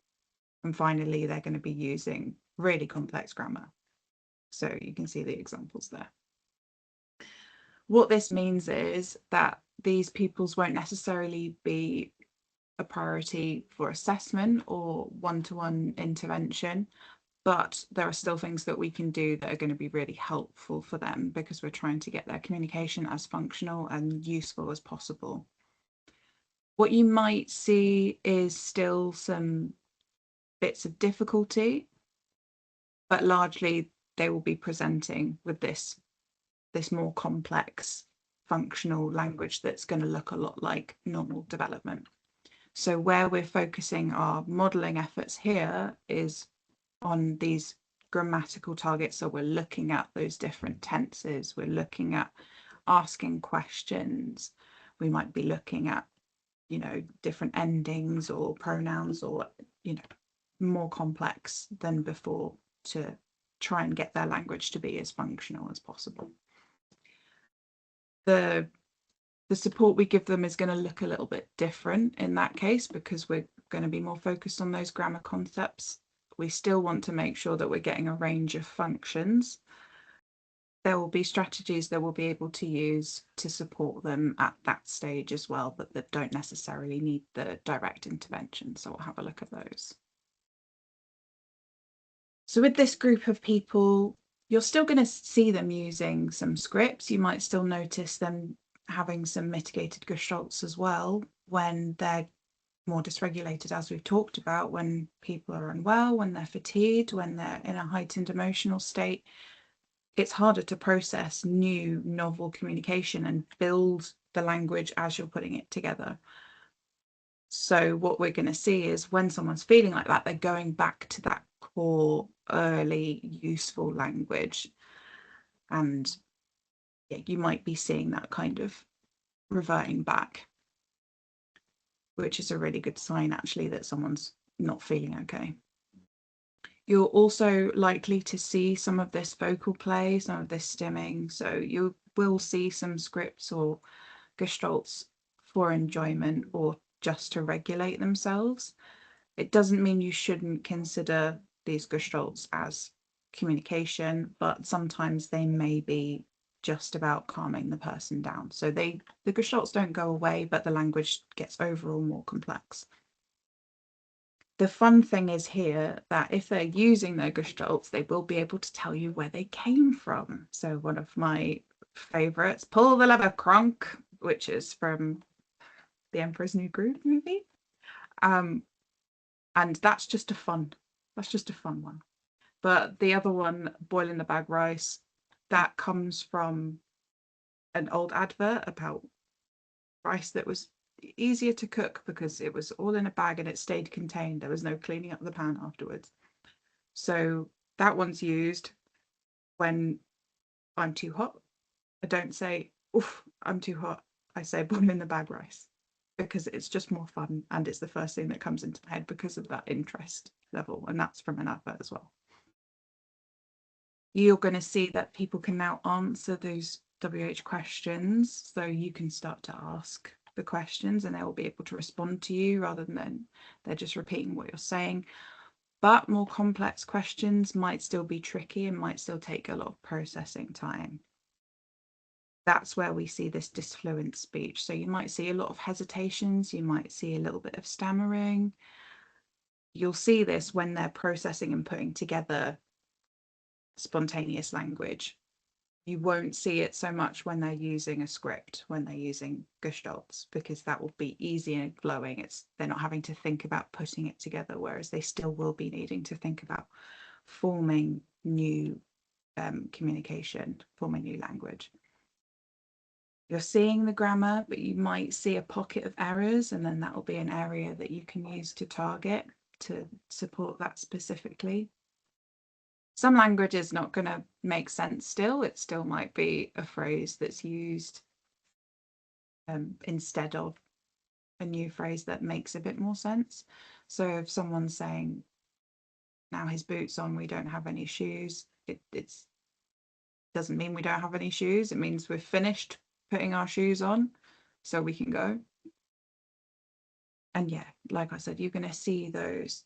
And finally, they're going to be using really complex grammar. So you can see the examples there. What this means is that these pupils won't necessarily be a priority for assessment or one-to-one intervention, but there are still things that we can do that are going to be really helpful for them because we're trying to get their communication as functional and useful as possible. What you might see is still some bits of difficulty, but largely they will be presenting with this more complex functional language that's going to look a lot like normal development. So where we're focusing our modeling efforts here is on these grammatical targets. So we're looking at those different tenses, we're looking at asking questions, we might be looking at, you know, different endings or pronouns or, you know, more complex than before to try and get their language to be as functional as possible. The support we give them is going to look a little bit different in that case because we're going to be more focused on those grammar concepts. We still want to make sure that we're getting a range of functions. There will be strategies that we'll be able to use to support them at that stage as well, but that don't necessarily need the direct intervention. So we'll have a look at those. So with this group of people, you're still going to see them using some scripts. You might still notice them having some mitigated gestalts as well when they're more dysregulated, as we've talked about, when people are unwell, when they're fatigued, when they're in a heightened emotional state. It's harder to process new novel communication and build the language as you're putting it together. So what we're going to see is when someone's feeling like that, they're going back to that core early useful language. And yeah, you might be seeing that kind of reverting back, which is a really good sign actually that someone's not feeling okay. You're also likely to see some of this vocal play, some of this stimming. So you will see some scripts or gestalts for enjoyment or just to regulate themselves. It doesn't mean you shouldn't consider these gestalts as communication, but sometimes they may be just about calming the person down. So the gestalts don't go away, but the language gets overall more complex. The fun thing is here that if they're using their gestalts, they will be able to tell you where they came from. So one of my favorites, Pull the Lever, Kronk, which is from the Emperor's New Groove movie. And that's just a fun one. But the other one, Boil in the Bag Rice, that comes from an old advert about rice that was easier to cook because it was all in a bag and it stayed contained. There was no cleaning up the pan afterwards. So that one's used when I'm too hot. I don't say, oof, I'm too hot. I say boil in the bag rice because it's just more fun and it's the first thing that comes into my head because of that interest level, and that's from an advert as well. You're going to see that people can now answer those WH questions, so you can start to ask the questions, and they will be able to respond to you rather than they're just repeating what you're saying. But more complex questions might still be tricky and might still take a lot of processing time. That's where we see this disfluent speech. So you might see a lot of hesitations, you might see a little bit of stammering. You'll see this when they're processing and putting together spontaneous language. You won't see it so much when they're using a script, when they're using Gestalts, because that will be easy and flowing. They're not having to think about putting it together, whereas they still will be needing to think about forming new communication, forming new language. You're seeing the grammar, but you might see a pocket of errors, and then that will be an area that you can use to target to support that specifically. Some language is not going to make sense still. It still might be a phrase that's used instead of a new phrase that makes a bit more sense. So if someone's saying, now his boots on, we don't have any shoes, it doesn't mean we don't have any shoes. It means we've finished putting our shoes on so we can go. And yeah, like I said, you're going to see those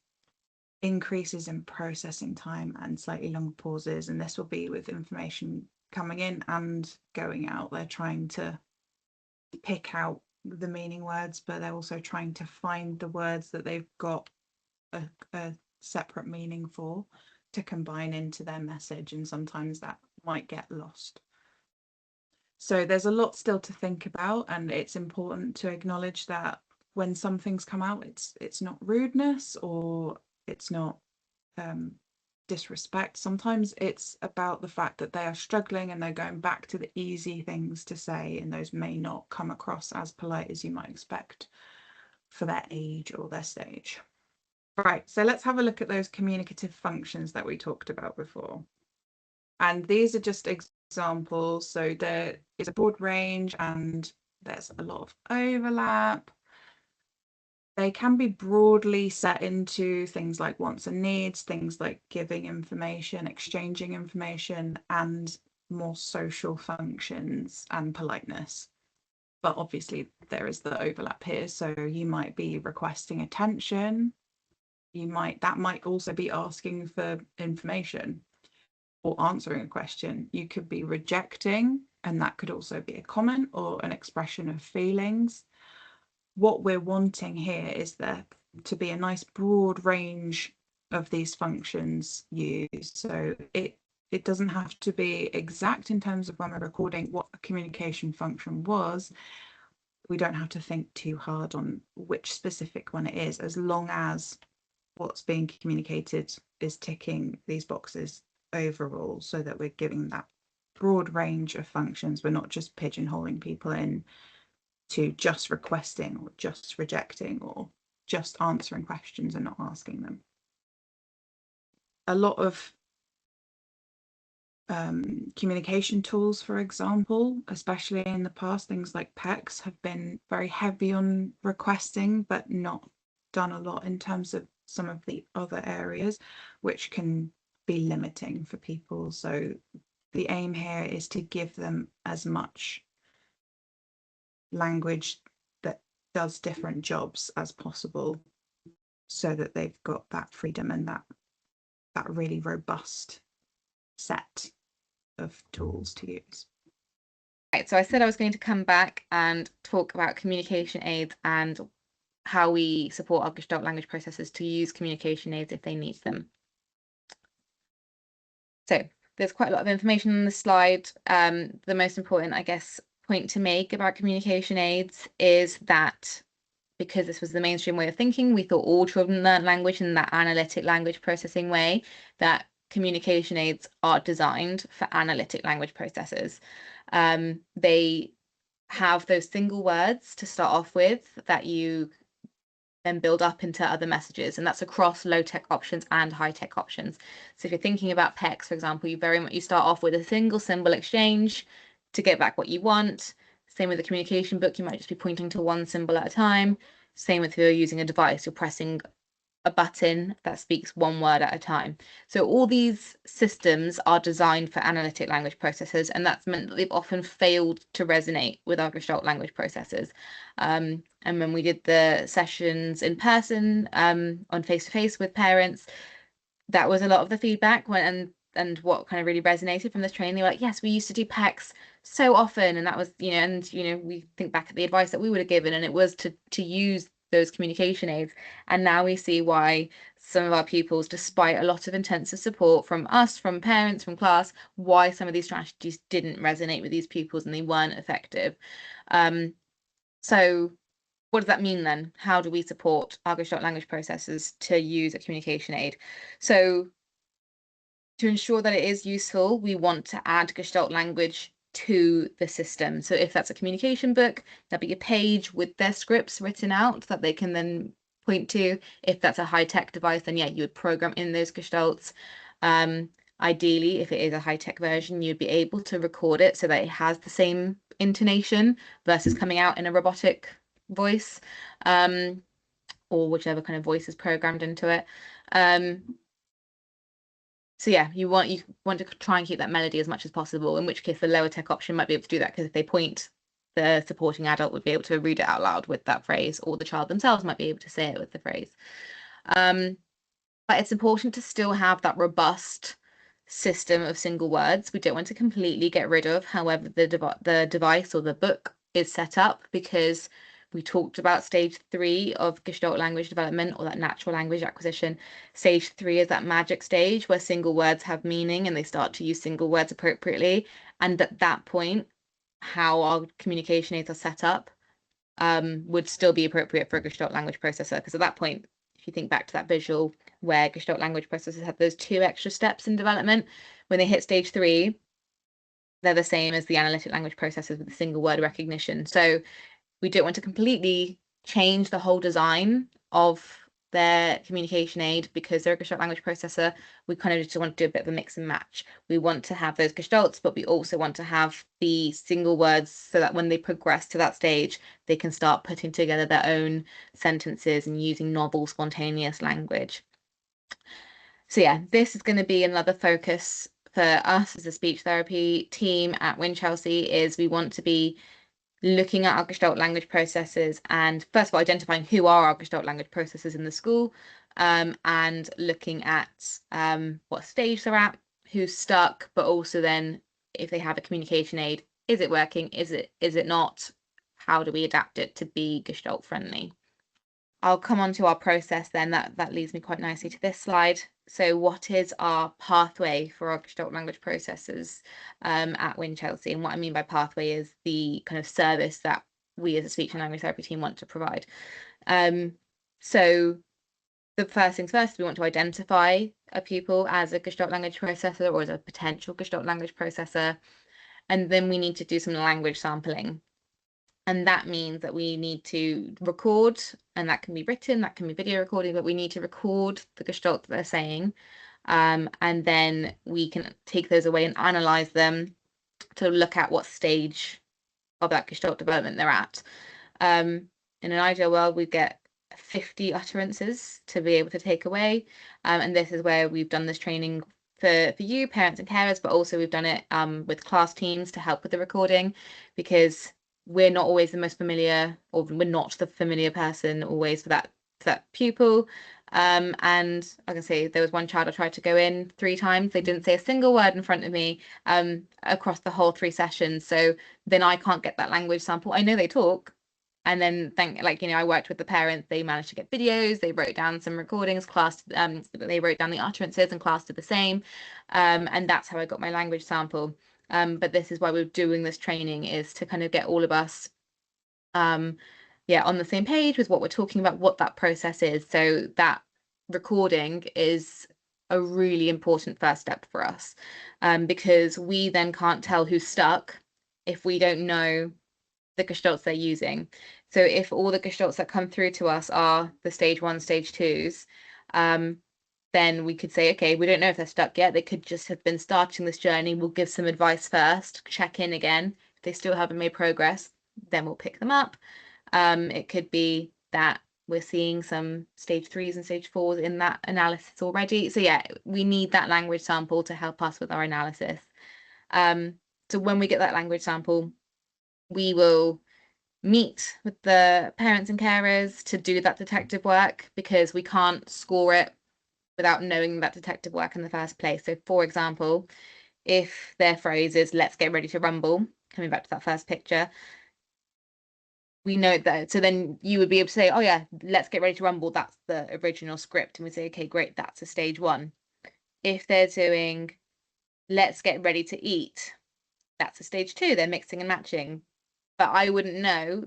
increases in processing time and slightly longer pauses, and this will be with information coming in and going out. They're trying to pick out the meaning words, but they're also trying to find the words that they've got a separate meaning for to combine into their message, and sometimes that might get lost. So there's a lot still to think about, and it's important to acknowledge that when some things come out, it's not rudeness or it's not disrespect. Sometimes it's about the fact that they are struggling and they're going back to the easy things to say, and those may not come across as polite as you might expect for their age or their stage. Right, so let's have a look at those communicative functions that we talked about before. And these are just examples. So there is a broad range and there's a lot of overlap. They can be broadly set into things like wants and needs, things like giving information, exchanging information, and more social functions and politeness. But obviously there is the overlap here. So you might be requesting attention. That might also be asking for information or answering a question. You could be rejecting, and that could also be a comment or an expression of feelings. What we're wanting here is there to be a nice broad range of these functions used. So it doesn't have to be exact in terms of when we're recording what a communication function was. We don't have to think too hard on which specific one it is, as long as what's being communicated is ticking these boxes overall, so that we're giving that broad range of functions. We're not just pigeonholing people in to just requesting or just rejecting or just answering questions and not asking them. A lot of communication tools, for example, especially in the past, things like PECs have been very heavy on requesting, but not done a lot in terms of some of the other areas, which can be limiting for people. So the aim here is to give them as much language that does different jobs as possible, so that they've got that freedom and that really robust set of tools to use. Right, so I said I was going to come back and talk about communication aids and how we support our Gestalt language processors to use communication aids if they need them. So there's quite a lot of information on the slide. The most important, I guess, point to make about communication aids is that because this was the mainstream way of thinking, we thought all children learn language in that analytic language processing way, that communication aids are designed for analytic language processors. They have those single words to start off with that you then build up into other messages, and that's across low-tech options and high-tech options. So if you're thinking about PECs, for example, you start off with a single symbol exchange to get back what you want. Same with the communication book, you might just be pointing to one symbol at a time. Same with if you're using a device, you're pressing a button that speaks one word at a time. So all these systems are designed for analytic language processors, and that's meant that they've often failed to resonate with our Gestalt language processors. And when we did the sessions in person, on face-to-face with parents, that was a lot of the feedback and what kind of really resonated from this training. They were like, yes, we used to do PECs so often, and that was, we think back at the advice that we would have given, and it was to use those communication aids. And now we see why some of our pupils, despite a lot of intensive support from us, from parents, from class, why some of these strategies didn't resonate with these pupils and they weren't effective. So what does that mean then? How do we support our Gestalt language processors to use a communication aid? So to ensure that it is useful, we want to add Gestalt language to the system. So if that's a communication book, there'll be a page with their scripts written out that they can then point to. If that's a high-tech device, then yeah, you would program in those Gestalts. Ideally, if it is a high-tech version, you'd be able to record it so that it has the same intonation versus coming out in a robotic voice, or whichever kind of voice is programmed into it. So yeah, you want to try and keep that melody as much as possible, in which case the lower tech option might be able to do that, because if they point, the supporting adult would be able to read it out loud with that phrase, or the child themselves might be able to say it with the phrase. But it's important to still have that robust system of single words. We don't want to completely get rid of however the device or the book is set up, because we talked about stage 3 of Gestalt language development, or that natural language acquisition. Stage 3 is that magic stage where single words have meaning and they start to use single words appropriately. And at that point, how our communication aids are set up would still be appropriate for a Gestalt language processor, because at that point, if you think back to that visual where Gestalt language processors have those 2 extra steps in development, when they hit stage 3, they're the same as the analytic language processors with the single word recognition. So we don't want to completely change the whole design of their communication aid because they're a Gestalt language processor. We kind of just want to do a bit of a mix and match. We want to have those Gestalts, but we also want to have the single words so that when they progress to that stage, they can start putting together their own sentences and using novel, spontaneous language. So yeah, this is going to be another focus for us as a speech therapy team at Winchelsea. Is we want to be looking at our Gestalt language processors, and first of all identifying who are our Gestalt language processors in the school, and looking at what stage they're at, who's stuck, but also then if they have a communication aid, is it working, is it not, how do we adapt it to be Gestalt friendly? I'll come on to our process then. That leads me quite nicely to this slide. So what is our pathway for our Gestalt language processors at Winchelsea? And what I mean by pathway is the kind of service that we as a speech and language therapy team want to provide. So the first things first, we want to identify a pupil as a Gestalt language processor or as a potential Gestalt language processor. And then we need to do some language sampling. And that means that we need to record, and that can be written, that can be video recording, but we need to record the Gestalt that they're saying. And then we can take those away and analyze them to look at what stage of that Gestalt development they're at. In an ideal world, we'd get 50 utterances to be able to take away. And this is where we've done this training for you, parents and carers, but also we've done it with class teams to help with the recording, because we're not always the most familiar, or we're not the familiar person always for that pupil. And I can say there was one child I tried to go in 3 times. They didn't say a single word in front of me across the whole 3 sessions. So then I can't get that language sample. I know they talk. And then I worked with the parents. They managed to get videos. They wrote down some recordings. Class, they wrote down the utterances, and class did the same. And that's how I got my language sample. But this is why we're doing this training, is to kind of get all of us on the same page with what we're talking about, what that process is. So that recording is a really important first step for us, because we then can't tell who's stuck if we don't know the Gestalts they're using. So if all the Gestalts that come through to us are the stage 1, stage 2s, then we could say, okay, we don't know if they're stuck yet. They could just have been starting this journey. We'll give some advice first, check in again. If they still haven't made progress, then we'll pick them up. It could be that We're seeing some stage 3s and stage 4s in that analysis already. So yeah, we need that language sample to help us with our analysis. So when we get that language sample, we will meet with the parents and carers to do that detective work, because we can't score it without knowing that detective work in the first place. So for example, if their phrase is "let's get ready to rumble," coming back to that first picture, we know that. So then you would be able to say, oh yeah, "let's get ready to rumble," that's the original script, and we say, okay, great, that's a stage 1. If they're doing "let's get ready to eat," that's a stage 2. They're mixing and matching. But I wouldn't know,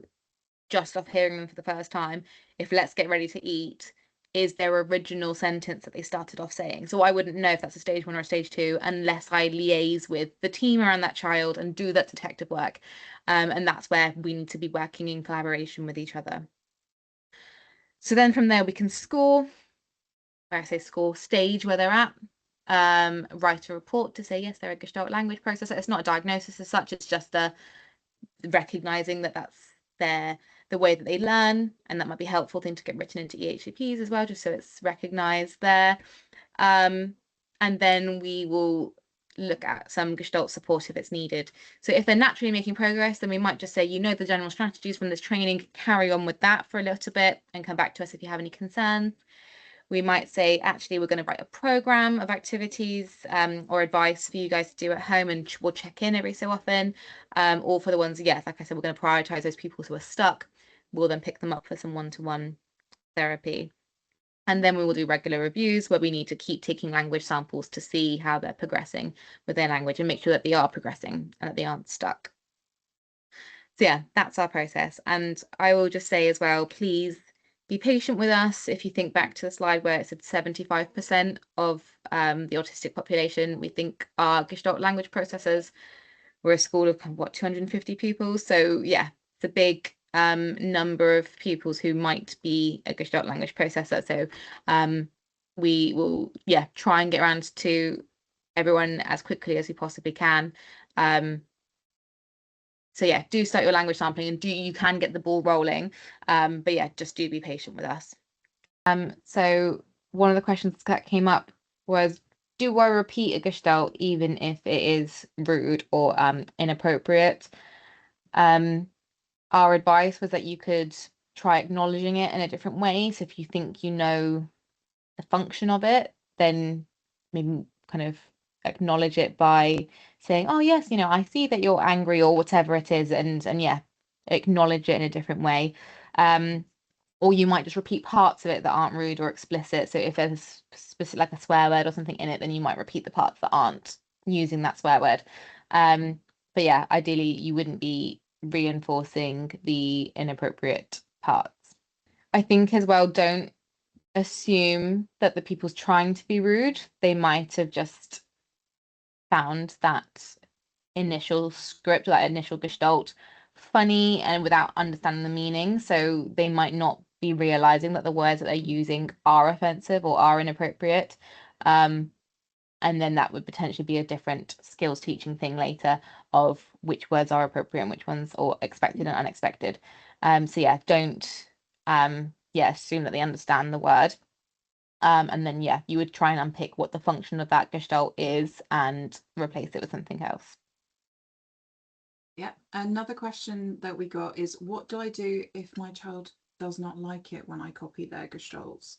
just off hearing them for the first time, if "let's get ready to eat" is their original sentence that they started off saying. So I wouldn't know if that's a stage 1 or a stage 2 unless I liaise with the team around that child and do that detective work. And that's where we need to be working in collaboration with each other. So then from there we can score, where I say score, stage where they're at, write a report to say, yes, they're a Gestalt language processor. It's not a diagnosis as such, it's just a recognizing that that's the way that they learn, and that might be a helpful thing to get written into EHCPs as well, just so it's recognized there. And then we will look at some Gestalt support if it's needed. So if they're naturally making progress, then we might just say, the general strategies from this training, carry on with that for a little bit and come back to us if you have any concerns. We might say, actually, we're going to write a program of activities or advice for you guys to do at home, and we'll check in every so often. Or for the ones, yes, like I said, we're going to prioritize those pupils who are stuck. We'll then pick them up for some one-to-one therapy. And then we will do regular reviews where we need to keep taking language samples to see how they're progressing with their language and make sure that they are progressing and that they aren't stuck. So yeah, that's our process. And I will just say as well, please be patient with us. If you think back to the slide where it said 75% of the autistic population, we think are Gestalt language processors. We're a school of 250 pupils. So yeah, it's a big number of pupils who might be a Gestalt language processor. So we will, try and get around to everyone as quickly as we possibly can. So yeah, do start your language sampling, and you can get the ball rolling. But yeah, just do be patient with us. So one of the questions that came up was, do I repeat a Gestalt even if it is rude or inappropriate? Our advice was that you could try acknowledging it in a different way. So if you think you know the function of it, then maybe kind of acknowledge it by saying, oh yes, I see that you're angry, or whatever it is, and yeah, acknowledge it in a different way. Or you might just repeat parts of it that aren't rude or explicit. So if there's specific, like a swear word or something in it, then you might repeat the parts that aren't using that swear word. But yeah, ideally you wouldn't be reinforcing the inappropriate parts. I think as well, don't assume that the people's trying to be rude. They might have just found that initial script, that initial Gestalt, funny and without understanding the meaning. So they might not be realizing that the words that they're using are offensive or are inappropriate. And then that would potentially be a different skills teaching thing later of which words are appropriate and which ones are expected and unexpected. So yeah, don't assume that they understand the word. And then you would try and unpick what the function of that Gestalt is and replace it with something else. Yeah, another question that we got is, what do I do if my child does not like it when I copy their Gestalts?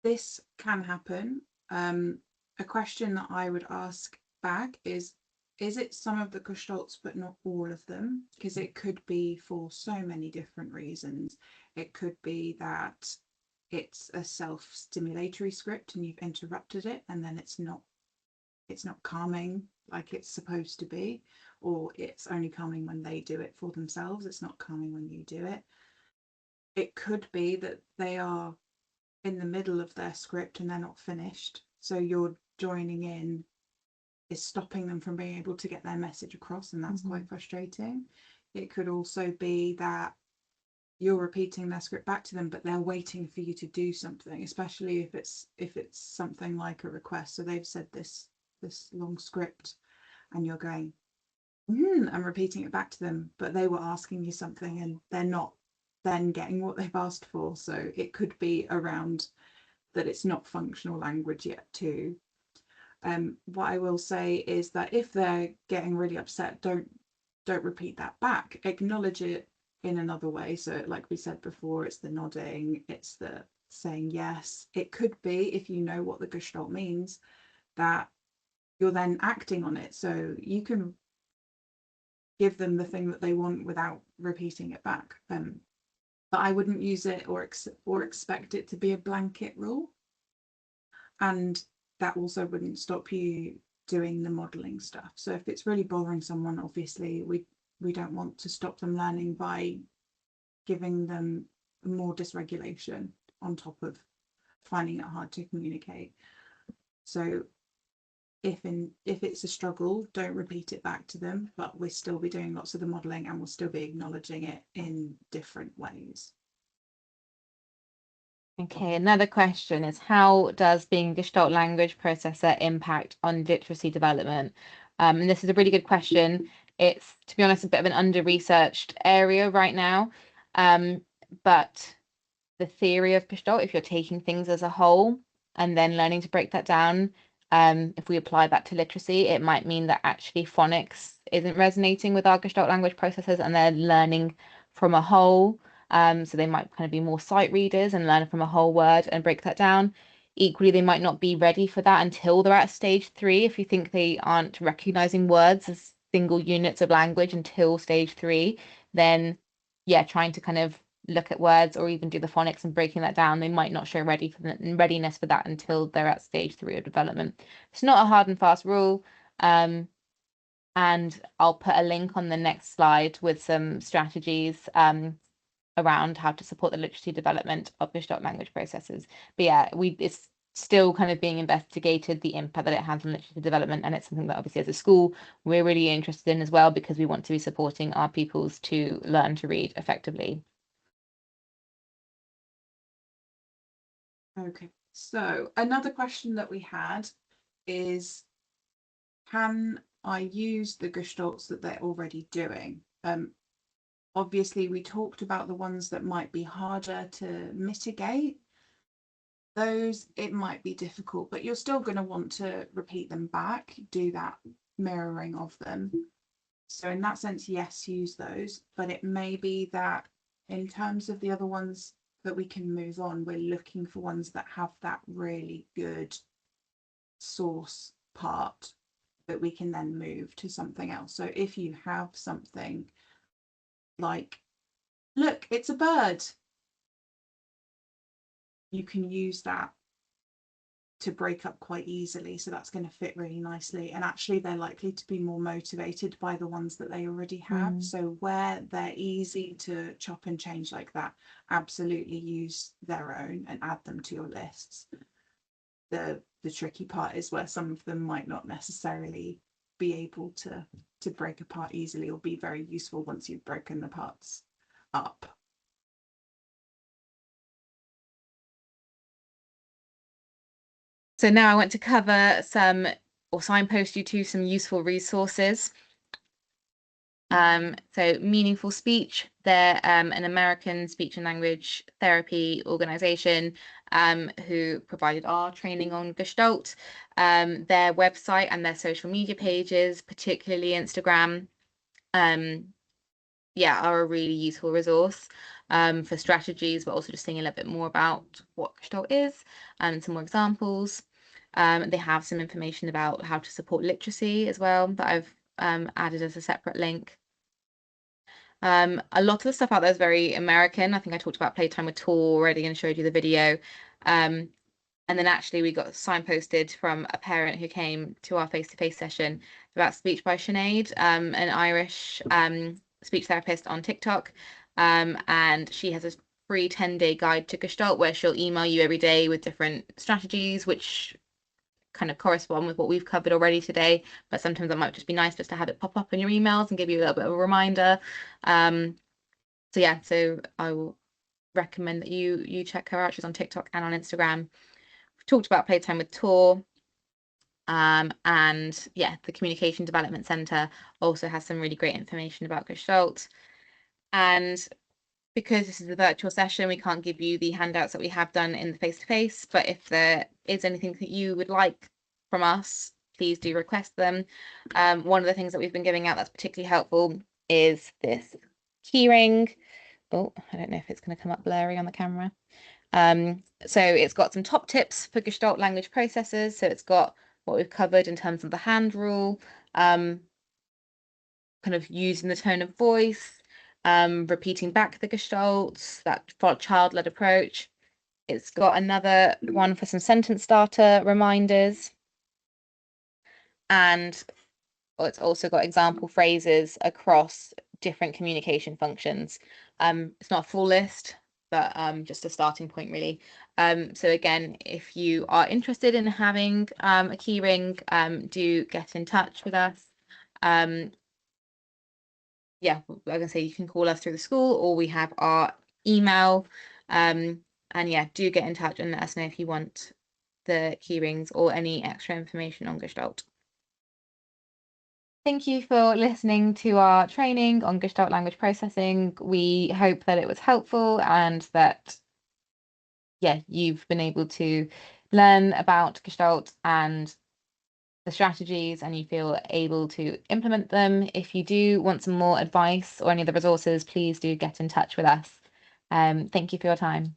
This can happen. A question that I would ask back is it some of the Gestalts but not all of them? Because it could be for so many different reasons. It could be that it's a self-stimulatory script and you've interrupted it, and then it's not calming like it's supposed to be, or it's only calming when they do it for themselves. It's not calming when you do it. It could be that they are in the middle of their script and they're not finished, so you're joining in is stopping them from being able to get their message across, and that's quite frustrating. It could also be that you're repeating their script back to them, but they're waiting for you to do something, especially if it's something like a request. So they've said this long script and you're going and repeating it back to them, but they were asking you something and they're not then getting what they've asked for. So it could be around that it's not functional language yet too. What I will say is that if they're getting really upset, don't repeat that back. Acknowledge it in another way. So like we said before, it's the nodding, it's the saying yes. It could be, if you know what the Gestalt means, that you're then acting on it. So you can give them the thing that they want without repeating it back. But I wouldn't use it or expect it to be a blanket rule. And that also wouldn't stop you doing the modelling stuff. So if it's really bothering someone, obviously we don't want to stop them learning by giving them more dysregulation on top of finding it hard to communicate. So if it's a struggle, don't repeat it back to them, but we'll still be doing lots of the modelling and we'll still be acknowledging it in different ways. Okay, another question is, how does being a Gestalt language processor impact on literacy development? And this is a really good question. It's, to be honest, a bit of an under-researched area right now. But the theory of Gestalt, if you're taking things as a whole and then learning to break that down, if we apply that to literacy, it might mean that actually phonics isn't resonating with our Gestalt language processors and they're learning from a whole. So they might kind of be more sight readers and learn from a whole word and break that down. Equally, they might not be ready for that until they're at stage 3. If you think they aren't recognizing words as single units of language until stage 3, then yeah, trying to kind of look at words or even do the phonics and breaking that down, they might not show readiness for that until they're at stage 3 of development. It's not a hard and fast rule. And I'll put a link on the next slide with some strategies around how to support the literacy development of Gestalt language processors. But yeah, it's still kind of being investigated, the impact that it has on literacy development, and it's something that obviously as a school we're really interested in as well, because we want to be supporting our pupils to learn to read effectively. Okay, so another question that we had is, can I use the Gestalts that they're already doing? Obviously, we talked about the ones that might be harder to mitigate. Those, it might be difficult, but you're still going to want to repeat them back, do that mirroring of them. So in that sense, yes, use those, but it may be that in terms of the other ones that we can move on, we're looking for ones that have that really good source part that we can then move to something else. So if you have something like, look, it's a bird, you can use that to break up quite easily. So that's going to fit really nicely. And actually, they're likely to be more motivated by the ones that they already have. So where they're easy to chop and change like that, absolutely use their own and add them to your lists. The tricky part is where some of them might not necessarily be able to break apart easily or be very useful once you've broken the parts up. So now I want to cover some, or signpost you to some useful resources. So Meaningful Speech, they're an American speech and language therapy organization who provided our training on Gestalt. Their website and their social media pages, particularly Instagram, yeah, are a really useful resource for strategies, but also just seeing a little bit more about what Gestalt is and some more examples. They have some information about how to support literacy as well that I've added as a separate link. A lot of the stuff out there is very American. I think I talked about Playtime with Tor already and showed you the video. And then actually we got signposted from a parent who came to our face-to-face session about Speech by Sinead, an Irish speech therapist on TikTok. And she has a free 10-day guide to Gestalt where she'll email you every day with different strategies, which kind of correspond with what we've covered already today, but sometimes it might just be nice just to have it pop up in your emails and give you a little bit of a reminder. So yeah, so I will recommend that you check her out. She's on TikTok and on Instagram. We've talked about Playtime with Tor. And yeah, the Communication Development Center also has some really great information about Gestalt. And because this is a virtual session, we can't give you the handouts that we have done in the face-to-face, but if there is anything that you would like from us, please do request them. One of the things that we've been giving out that's particularly helpful is this keyring. Oh, I don't know if it's going to come up blurry on the camera. So it's got some top tips for Gestalt language processors. So it's got what we've covered in terms of the hand rule, kind of using the tone of voice, repeating back the gestalts, that child-led approach. It's got another one for some sentence starter reminders. And it's also got example phrases across different communication functions. It's not a full list, but just a starting point, really. So again, if you are interested in having a keyring, do get in touch with us. Yeah, like I say, you can call us through the school, or we have our email. And yeah, do get in touch and let us know if you want the keyrings or any extra information on Gestalt. Thank you for listening to our training on Gestalt language processing. We hope that it was helpful and that, yeah, you've been able to learn about Gestalt and the strategies, and you feel able to implement them. If you do want some more advice or any of the resources, please do get in touch with us. Thank you for your time.